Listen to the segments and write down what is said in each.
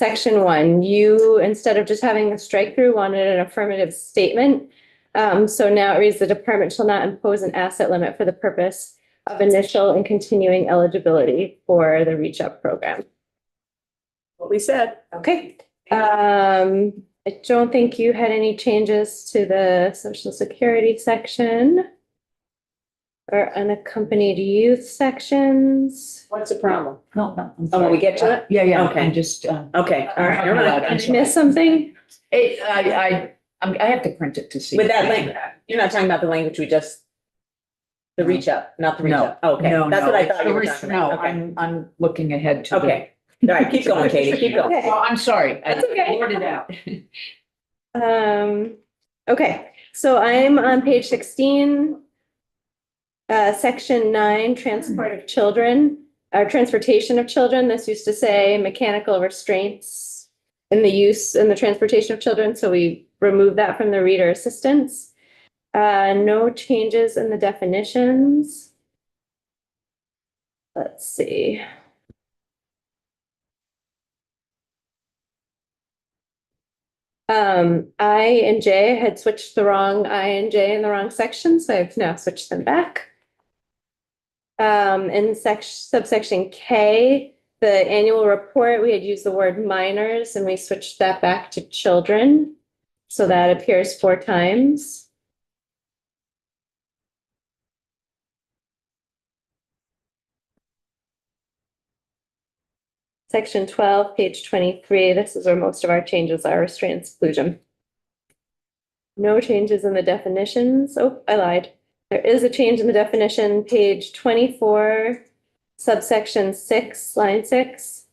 section 1, you, instead of just having a strike through, wanted an affirmative statement. So now it reads, the department shall not impose an asset limit for the purpose of initial and continuing eligibility for the Reach Up program. What we said. Okay. I don't think you had any changes to the Social Security section or unaccompanied youth sections. What's the problem? No, I'm Oh, when sorry. we get to it? Yeah, yeah, Okay. I'm just, Okay, all right, you're right. Did I miss something? I have to print it to see. With that link, you're not talking about the language we just, the Reach Up, not the Reach No, Up. Okay, no, that's no, what I it's thought you were the talking No, about. Okay. I'm looking ahead to. Okay, all right, keep going, Katie, keep going. Okay. Well, I'm sorry. That's okay. Blurted it out. Okay, so I'm on page 16. Section 9, transport of children, or transportation of children. This used to say mechanical restraints in the use and the transportation of children. So we removed that from the reader assistance. No changes in the definitions. Let's see. I and J had switched the wrong I and J in the wrong section, so I've now switched them back. In subsection K, the annual report, we had used the word minors and we switched that back to children. So that appears 4 times. Section 12, page 23, this is where most of our changes are, restraint and seclusion. No changes in the definitions. Oh, I lied. There is a change in the definition, page 24, subsection 6, line 6.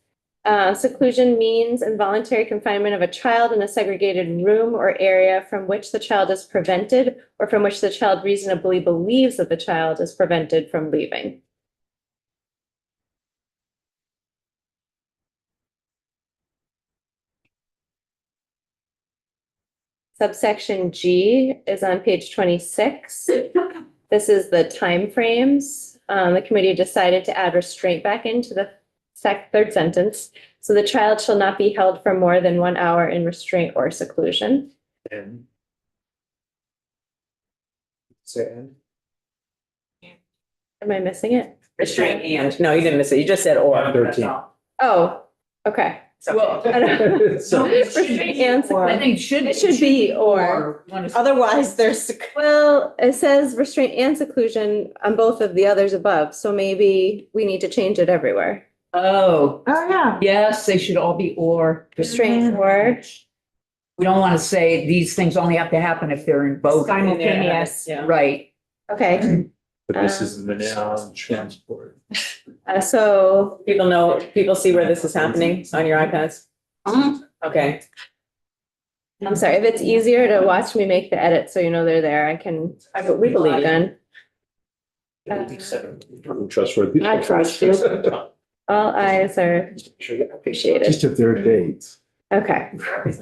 Seclusion means involuntary confinement of a child in a segregated room or area from which the child is prevented or from which the child reasonably believes that the child is prevented from leaving. Subsection G is on page 26. This is the timeframes. The committee decided to add restraint back into the third sentence. So the child shall not be held for more than 1 hour in restraint or seclusion. And. Say and. Am I missing it? Restraint and, no, you didn't miss it, you just said or. 13. Oh, okay. Well, I don't- So- Restraint and I think It should be or. Otherwise, there's. Well, it says restraint and seclusion on both of the others above, so maybe we need to change it everywhere. Oh, yeah. yes, they should all be or. Restraint or. We don't want to say these things only have to happen if they're in both. Simultaneous. Yeah. Right. Okay, But this is the noun transport. so People see where this is happening on your iPads? Okay, I'm sorry, if it's easier to watch me make the edit so you know they're there, we believe in. Trustworthy. I trust you. All eyes are appreciated. Just if they're dates. Okay,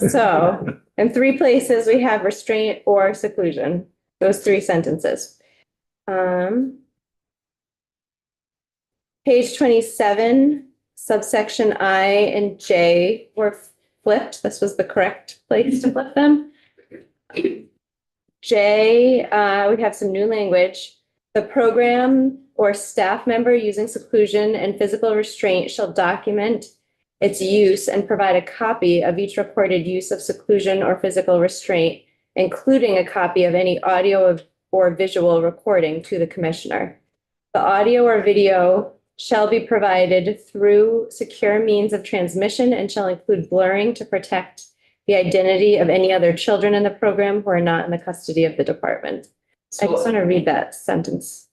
so in 3 places, we have restraint or seclusion, those 3 sentences. Page 27, subsection I and J were flipped. This was the correct place to flip them. J, we have some new language. The program or staff member using seclusion and physical restraint shall document its use and provide a copy of each recorded use of seclusion or physical restraint, including a copy of any audio or visual recording to the commissioner. The audio or video shall be provided through secure means of transmission and shall include blurring to protect the identity of any other children in the program who are not in the custody of the department. I just want to read that sentence.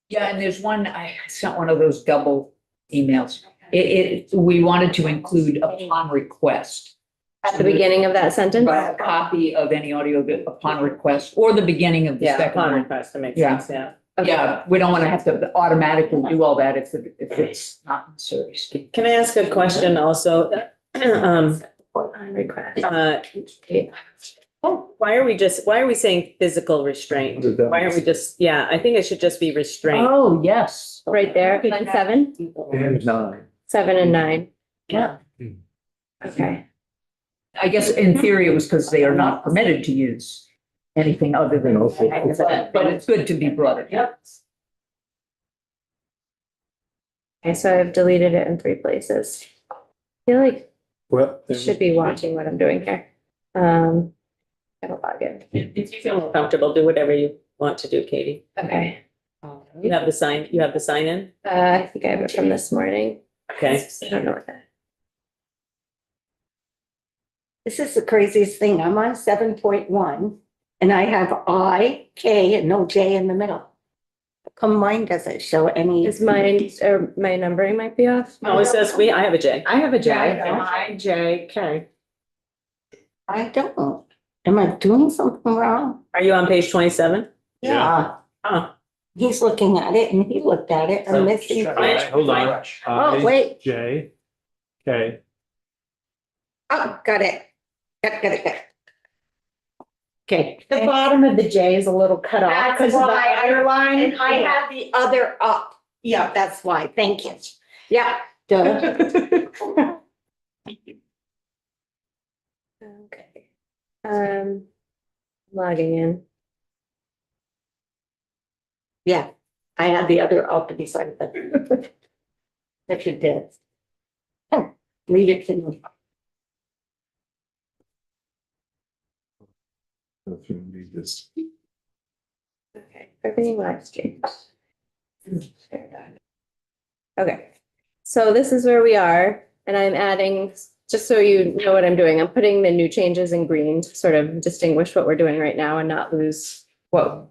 Yeah, and there's one, I sent one of those double emails. We wanted to include upon request. At the beginning of that sentence? A copy of any audio upon request or the beginning of the yeah, second upon one. request, that makes Yeah. sense, yeah. Okay. Yeah, we don't want to have to automatically do all that if it's not necessary. Can I ask a question also? On request. Why are we saying physical restraint? Why aren't we just, I think it should just be restraint. Oh, yes. Right there, line 7, And 9. 7 and 9. Yeah. Okay. I guess in theory, it was because they are not permitted to use anything other than, Okay. but it's good to be brought up. Yep. Okay, so I've deleted it in 3 places. I feel like Well, you should be watching what I'm doing here. Gotta log in. If you feel more comfortable, do whatever you want to do, Katie. Okay. You have the sign in? I think I have it from this morning. Okay. I don't know what that. This is the craziest thing. I'm on 7.1 and I have I, K, and no J in the middle. How come mine doesn't show any? Is mine, or my numbering might be off? Oh, it says I have a J. I have a J. Yeah. I-J-K. I don't. Am I doing something wrong? Are you on page 27? Yeah. Oh, He's looking at it and he looked at it. I'm missing. All right, hold on. Oh, wait. J, K. Oh, got it. Got it. Okay. The bottom of the J is a little cut off That's because of the why underline. And I have the other up. Yeah, that's why. Thank you. Yeah, duh. Okay. Logging in. Yeah, I had the other up beside that. That you did. Oh, leave it to me. If you need this. Okay, everything last changed. Okay, so this is where we are, and I'm adding, just so you know what I'm doing, I'm putting the new changes in green to sort of distinguish what we're doing right now and not lose what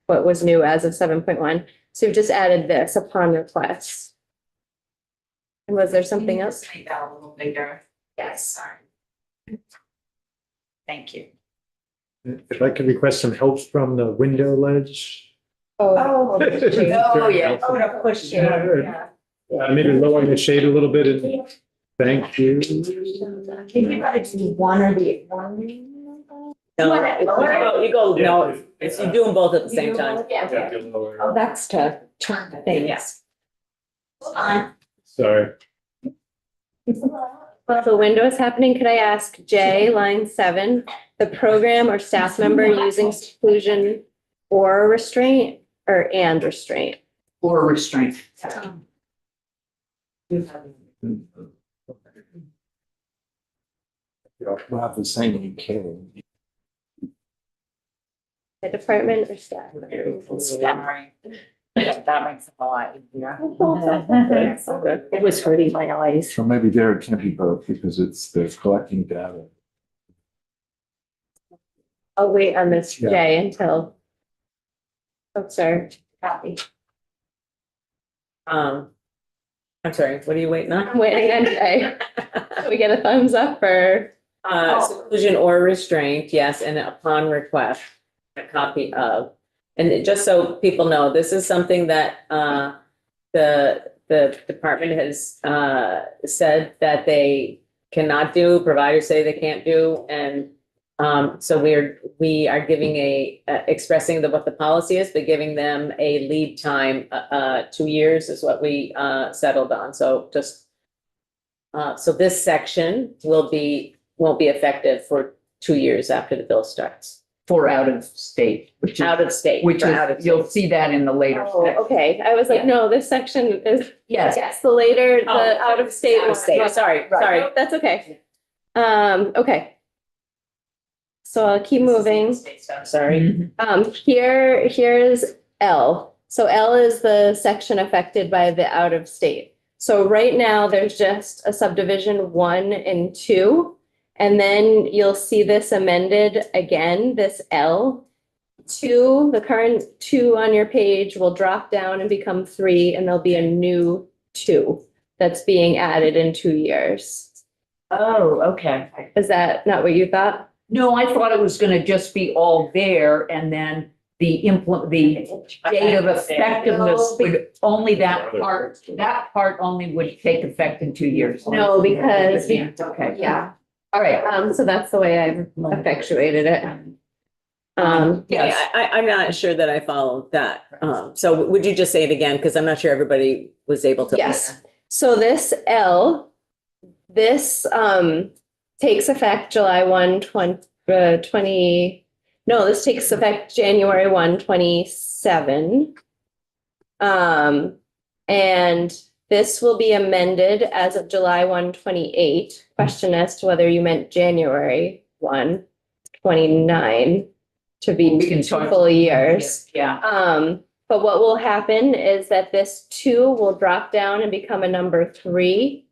was new as of 7.1. So we've just added this upon request. And was there something else? Make that a little bigger. Yes. Sorry. Thank you. If I could request some help from the window ledge. Oh, Oh, yeah. Oh, to push it. Yeah. Maybe lower the shade a little bit and thank you. Think you gotta do one or the one. No, you go, no, it's, you do them both at the same time. Yeah. Oh, that's to turn the thing. Yes. Sorry. While the window is happening, could I ask Jay, line 7, the program or staff member using seclusion or restraint and restraint? Or restraint. We'll have the same K. The department or staff member? That makes it a lot easier. It was hurting my eyes. So maybe there it can't be both because they're collecting data. I'll wait on this Yeah. Jay until. Oh, sorry. Copy. I'm sorry, what are you waiting on? I'm waiting on Jay. We get a thumbs up for, Seclusion or restraint, yes, and upon request, a copy of. And just so people know, this is something that the department has said that they cannot do, providers say they can't do, and so we are giving expressing what the policy is, but giving them a lead time, 2 years is what we settled on, so just so this section won't be effective for 2 years after the bill starts. For out of state, which is, Out of state. which for out of is, state. you'll see that in the later oh, section. okay. I was like, no, this section is, Yes, yes, the later, Oh, the out of state. Out of state, sorry, Right. sorry. No, that's okay. Okay. So I'll keep moving. Sorry. Mhm. Here's L. So L is the section affected by the out of state. So right now, there's just a subdivision 1 and 2. And then you'll see this amended again, this L. 2, the current 2 on your page will drop down and become 3, and there'll be a new 2 that's being added in 2 years. Oh, okay. Is that not what you thought? No, I thought it was gonna just be all there and then the date of effectiveness would only that part only would take effect in 2 years. No, because, Okay. yeah. All right. So that's the way I've effectuated it. Yes. Yeah, I'm not sure that I followed that. So would you just say it again? Because I'm not sure everybody was able to. Yes. So this L, this takes effect July 1, 20, no, this takes effect January 1, 27. And this will be amended as of July 1, 28. Question as to whether you meant January 1, 29 to be We can two talk- full years. Yeah, But what will happen is that this 2 will drop down and become a number 3.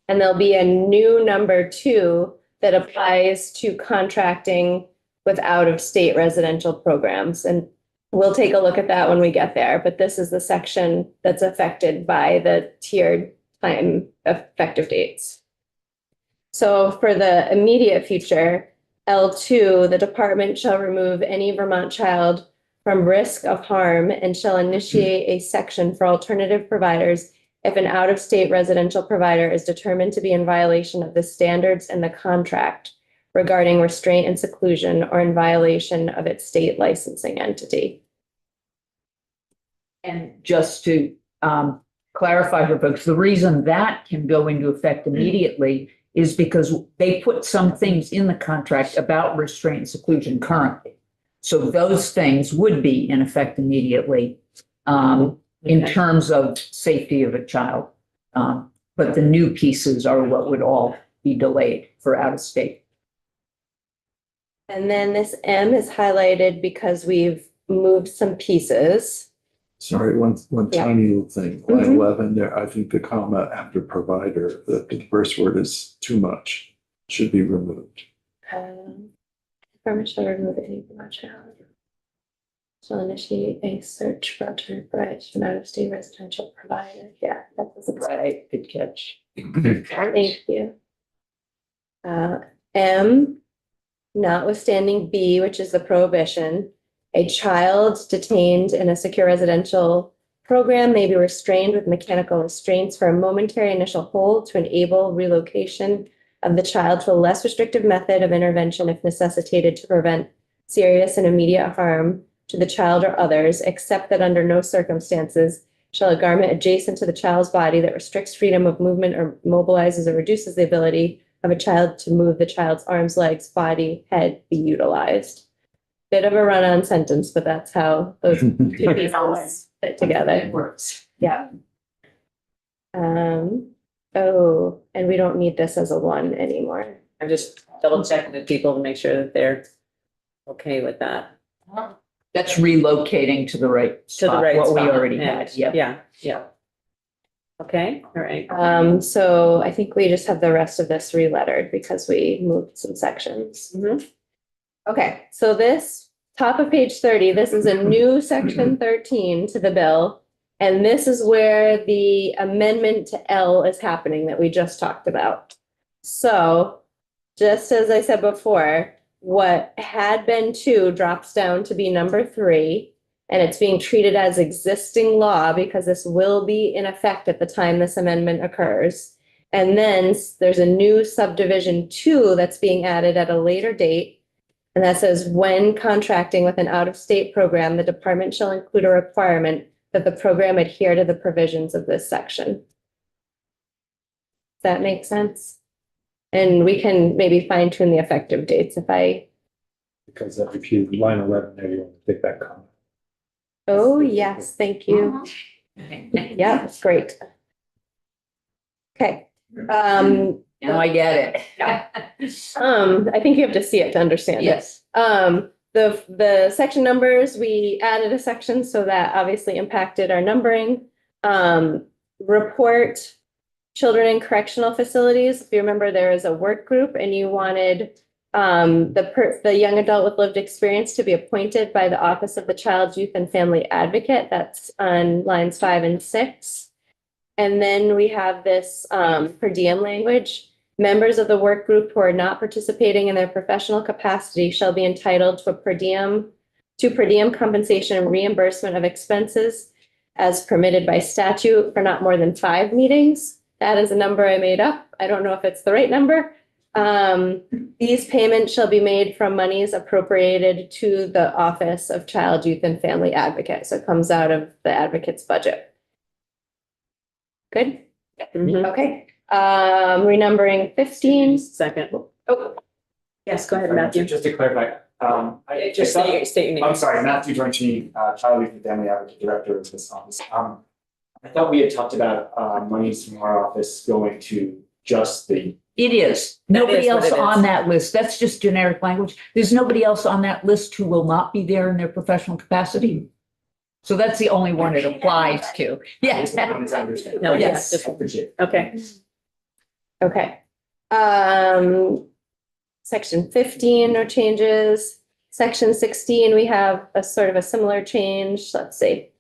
And there'll be a new number 2 that applies to contracting with out-of-state residential programs. And we'll take a look at that when we get there, but this is the section that's affected by the tiered time effective dates. So for the immediate future, L2, the department shall remove any Vermont child from risk of harm and shall initiate a section for alternative providers if an out-of-state residential provider is determined to be in violation of the standards in the contract regarding restraint and seclusion or in violation of its state licensing entity. and just to clarify for folks, the reason that can go into effect immediately is because they put some things in the contract about restraint and seclusion currently. So those things would be in effect immediately in Okay. terms of safety of a child. But the new pieces are what would all be delayed for out of state. And then this M is highlighted because we've moved some pieces. Sorry, one Yeah. tiny little thing. Line Mhm. 11 there, I think the comma after provider, the first word is too much, should be removed. Department shall remove any from our child. Shall initiate a search for alternative providers from out-of-state residential provider. Yeah, that was Right, good catch. Thank you. M, notwithstanding B, which is the prohibition, a child detained in a secure residential program may be restrained with mechanical restraints for a momentary initial hold to enable relocation of the child to a less restrictive method of intervention if necessitated to prevent serious and immediate harm to the child or others, except that under no circumstances shall a garment adjacent to the child's body that restricts freedom of movement or mobilizes or reduces the ability of a child to move the child's arms, legs, body, head be utilized. Bit of a run-on sentence, but that's how those two pieces fit together. It works. Yeah. Oh, and we don't need this as a 1 anymore. I'm just double checking with people to make sure that they're okay with that. That's relocating to the right To the spot, right what we spot. already Yeah. had, yeah. Yeah. Okay, all right. So I think we just have the rest of this re-lettered because we moved some sections. Mhm. Okay, so this, top of page 30, this is a new section 13 to the bill. And this is where the amendment to L is happening that we just talked about. So just as I said before, what had been 2 drops down to be number 3. And it's being treated as existing law because this will be in effect at the time this amendment occurs. And then there's a new subdivision 2 that's being added at a later date. And that says, when contracting with an out-of-state program, the department shall include a requirement that the program adhere to the provisions of this section. Does that make sense? And we can maybe fine tune the effective dates Because if you line 11 there, you want to take that comment. oh, yes, thank you. Yeah, that's great. Okay. Now I get it. I think you have to see it to understand it. Yes. The section numbers, we added a section, so that obviously impacted our numbering. Report children in correctional facilities. If you remember, there is a work group and you wanted the young adult with lived experience to be appointed by the Office of the Child, Youth and Family Advocate. That's on lines 5 and 6. And then we have this per diem language. Members of the work group who are not participating in their professional capacity shall be entitled to per diem compensation and reimbursement of expenses as permitted by statute for not more than 5 meetings. That is a number I made up. I don't know if it's the right number. These payments shall be made from monies appropriated to the Office of Child, Youth and Family Advocate. So it comes out of the advocate's budget. Good? Mhm. Okay. Renumbering 15. Second. Oh, Yes, go ahead, Matthew. Just to clarify, Just state your name. I'm sorry, Matthew Dorncini, Child Legal Family Advocate Director of this office. I thought we had talked about, monies from our office going to just the, It is. That Nobody is what else it on is. that list. That's just generic language. There's nobody else on that list who will not be there in their professional capacity. So that's the only one it applies to. Yes. No, yes. just- Appreciate it. Okay. okay. Section 15, no changes. Section 16, we have a sort of a similar change. Let's see.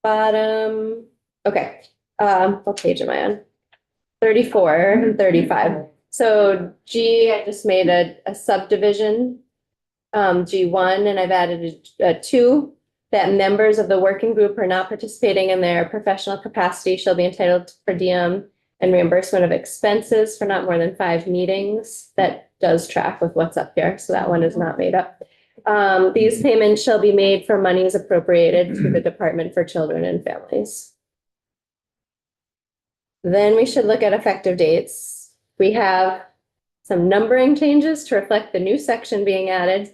Bottom, okay. What page am I on? 34 and 35. So G, I just made a subdivision, G1, and I've added a 2, that members of the working group who are not participating in their professional capacity shall be entitled to per diem and reimbursement of expenses for not more than 5 meetings. That does track with what's up here, so that one is not made up. These payments shall be made for monies appropriated to the Department for Children and Families. Then we should look at effective dates. We have some numbering changes to reflect the new section being added.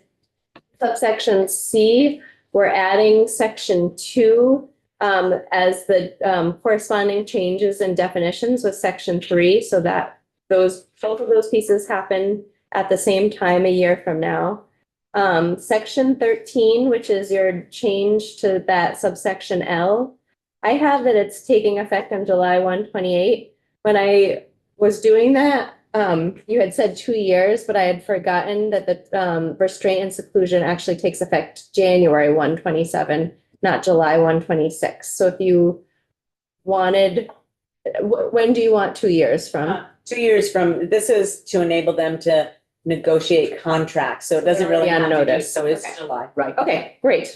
Subsection C, we're adding section 2 as the corresponding changes and definitions with section 3, so that both of those pieces happen at the same time a year from now. Section 13, which is your change to that subsection L, I have that it's taking effect on July 1, 28. When I was doing that, you had said 2 years, but I had forgotten that the restraint and seclusion actually takes effect January 1, 27, not July 1, 26. So if you wanted, when do you want 2 years from? 2 years from, this is to enable them to negotiate contracts, so it doesn't really Yeah, have to do, notice. so it's Okay. July. Right. Okay, great.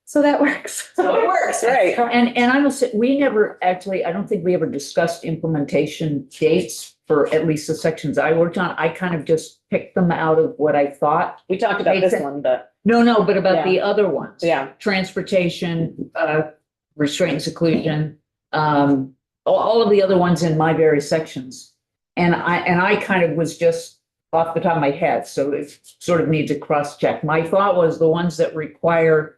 So that works. So it works, right? And I must say, we never actually, I don't think we ever discussed implementation dates for at least the sections I worked on. I kind of just picked them out of what I thought. We talked about this one, but No, but about the other ones. yeah, Transportation, restraint and seclusion, all of the other ones in my various sections. And I kind of was just off the top of my head, so it sort of needs a cross check. My thought was the ones that require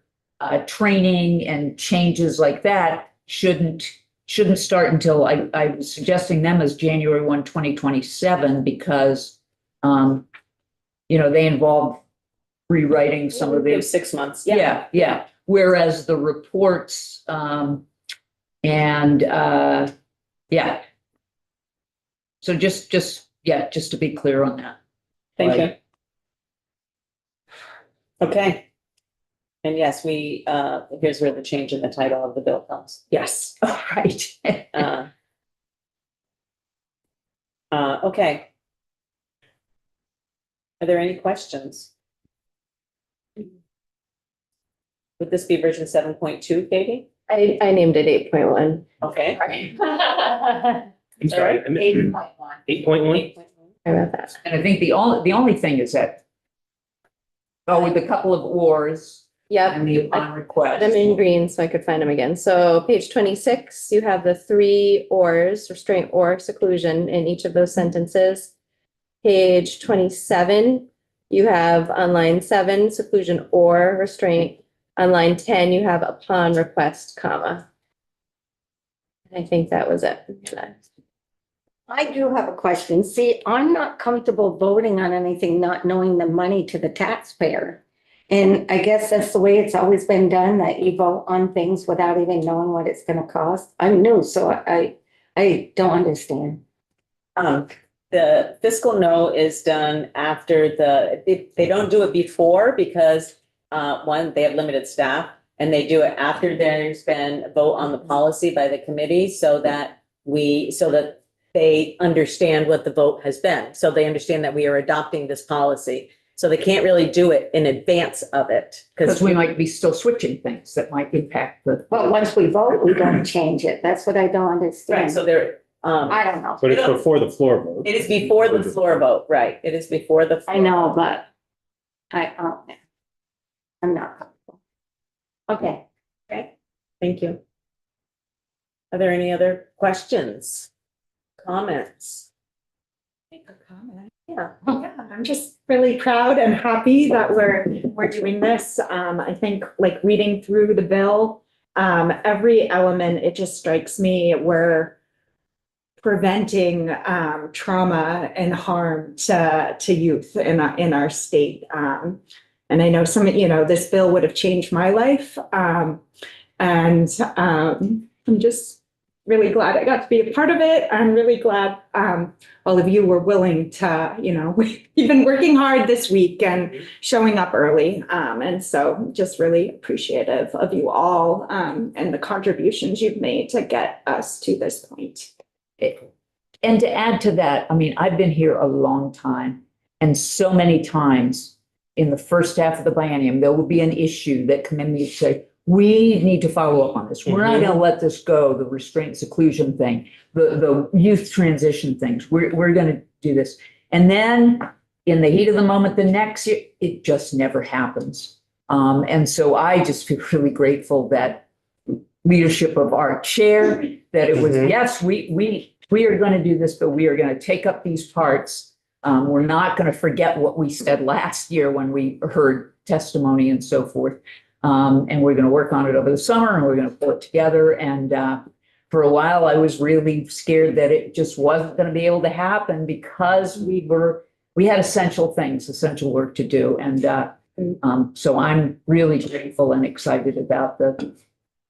training and changes like that shouldn't start until I was suggesting them as January 1, 2027, because they involve rewriting some of give the 6 months. yeah. Whereas the reports, yeah. So just to be clear on that. Thank you. Okay. And yes, we, here's where the change in the title of the bill comes. Yes, all right. Okay. Are there any questions? Would this be version 7.2, Katie? I named it 8.1. Okay. I'm sorry, I missed 8.1. I wrote that. And I think the only thing is that, with a couple of ors Yep. and the upon request. Them in green so I could find them again. So page 26, you have the 3 ors, restraint or seclusion in each of those sentences. Page 27, you have on line 7, seclusion or restraint. On line 10, you have upon request, comma. And I think that was it. I do have a question. See, I'm not comfortable voting on anything, not knowing the money to the taxpayer. And I guess that's the way it's always been done, that you vote on things without even knowing what it's gonna cost. I'm new, so I don't understand. The fiscal no is done after they don't do it before because, one, they have limited staff, and they do it after there's been a vote on the policy by the committee so that they understand what the vote has been. So they understand that we are adopting this policy. So they can't really do it in advance of it. Because we might be still switching things that might impact the. But once we vote, we don't change it. That's what I don't Right, understand. so they're, I don't know. But it's before the floor vote. it is before the floor vote, right? It is before the. I know, but I'm not comfortable. Okay. Thank you. Are there any other questions? Comments? Yeah, I'm just really proud and happy that we're doing this. I think like reading through the bill, every element, it just strikes me we're preventing trauma and harm to youth in our state. And I know this bill would have changed my life. And I'm just really glad I got to be a part of it. I'm really glad all of you were willing to, you've been working hard this week and showing up early. And so just really appreciative of you all and the contributions you've made to get us to this point. And to add to that, I mean, I've been here a long time, and so many times in the first half of the biennium, there will be an issue that come in and you say, we need to follow up on this. We're not going to let this go, the restraint seclusion thing, the youth transition things. We're going to do this. And then in the heat of the moment, the next year, it just never happens. And so I just feel really grateful that leadership of our chair, that it was, yes, we are going to do this, but we are going to take up these parts. We're not going to forget what we said last year when we heard testimony and so forth. And we're going to work on it over the summer, and we're going to pull it together. And for a while, I was really scared that it just wasn't going to be able to happen because we had essential things, essential work to do. And so I'm really grateful and excited about the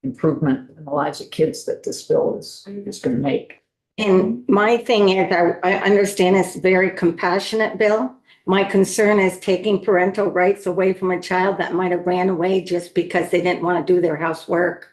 improvement in the lives of kids that this bill is going to make. And my thing is, I understand it's a very compassionate bill. My concern is taking parental rights away from a child that might have ran away just because they didn't want to do their housework,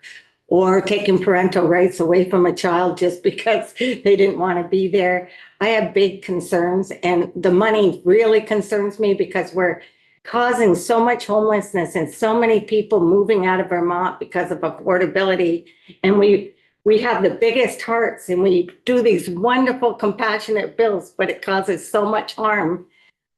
or taking parental rights away from a child just because they didn't want to be there. I have big concerns, and the money really concerns me because we're causing so much homelessness and so many people moving out of Vermont because of affordability. And we have the biggest hearts, and we do these wonderful compassionate bills, but it causes so much harm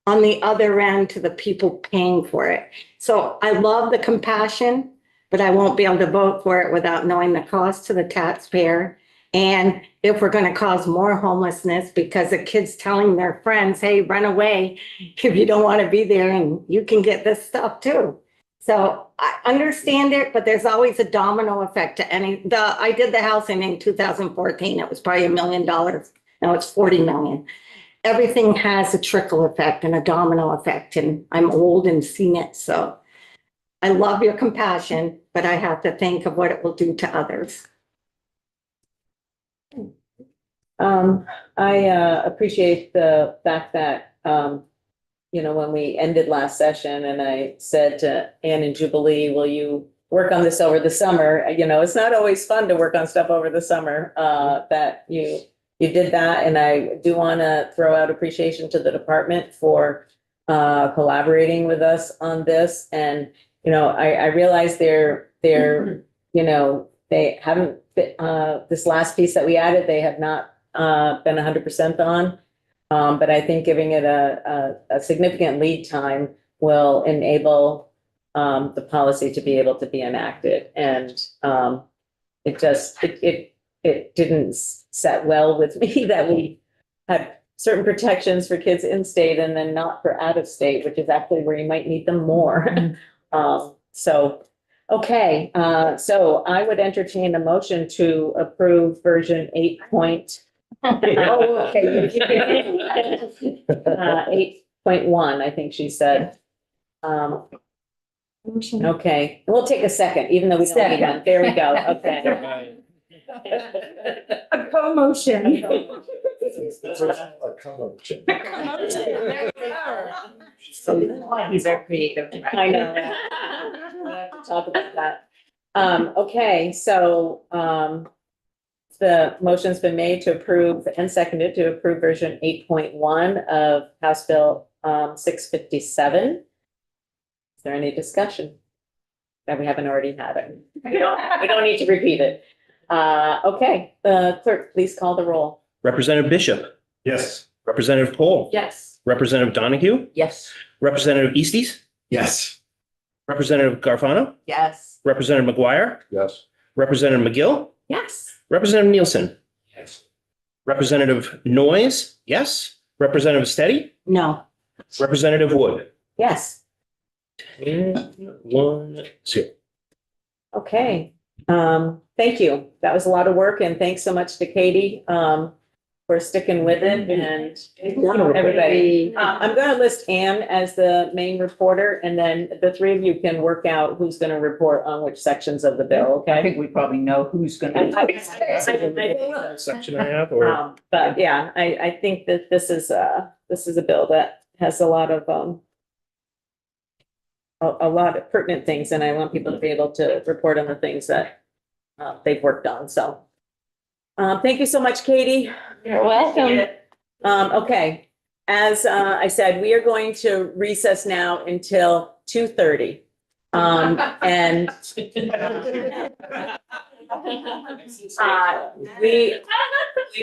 on the other end to the people paying for it. So I love the compassion, but I won't be able to vote for it without knowing the cost to the taxpayer. And if we're going to cause more homelessness because the kids telling their friends, hey, run away if you don't want to be there, and you can get this stuff too. So I understand it, but there's always a domino effect to I did the housing in 2014. It was probably $1 million. Now it's 40 million. Everything has a trickle effect and a domino effect, and I'm old and seen it. So I love your compassion, but I have to think of what it will do to others. I appreciate the fact that, when we ended last session and I said to Ann and Jubilee, will you work on this over the summer? It's not always fun to work on stuff over the summer, that you did that. And I do want to throw out appreciation to the department for collaborating with us on this. And, I realize they haven't, this last piece that we added, they have not been 100% on. But I think giving it a significant lead time will enable the policy to be able to be enacted. And it didn't set well with me that we had certain protections for kids in state and then not for out of state, which is actually where you might need them more. Okay. So I would entertain a motion to approve version 8.1, I think she said. Okay, we'll take a second, even though we don't need one. There we go. Okay. A co-motion. He's very creative. I know. We'll have to talk about that. Okay, so the motion's been made to approve and seconded to approve version 8.1 of House Bill 657. Is there any discussion that we haven't already had it? We don't need to repeat it. Okay, clerk, please call the roll. Representative Bishop, Yes. Representative Cole, Yes. Representative Donahue, Yes. Representative Easties, Yes. Representative Garfano, Yes. Representative McGuire, Yes. Representative Yes. Representative Nielsen, Yes. Representative Noyes, yes. Representative Steady, No. Representative Wood. Yes. 1-0. Okay, thank you. That was a lot of work and thanks so much to Katie, for sticking with it and everybody. I'm gonna list Anne as the main reporter and then the three of you can work out who's gonna report on which sections of the bill, I okay? think we probably know who's gonna. Section I have, or But yeah, I think that this is a bill that has a lot of, a lot of pertinent things, and I want people to be able to report on the things that they've worked on, so. Thank you so much, Katie. You're welcome. Okay, as I said, we are going to recess now until 2:30. And we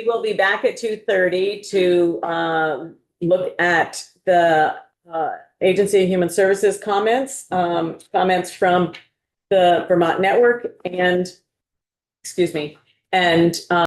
will be back at 2:30 to look at the Agency of Human Services comments, comments from the Vermont Network and, excuse me, and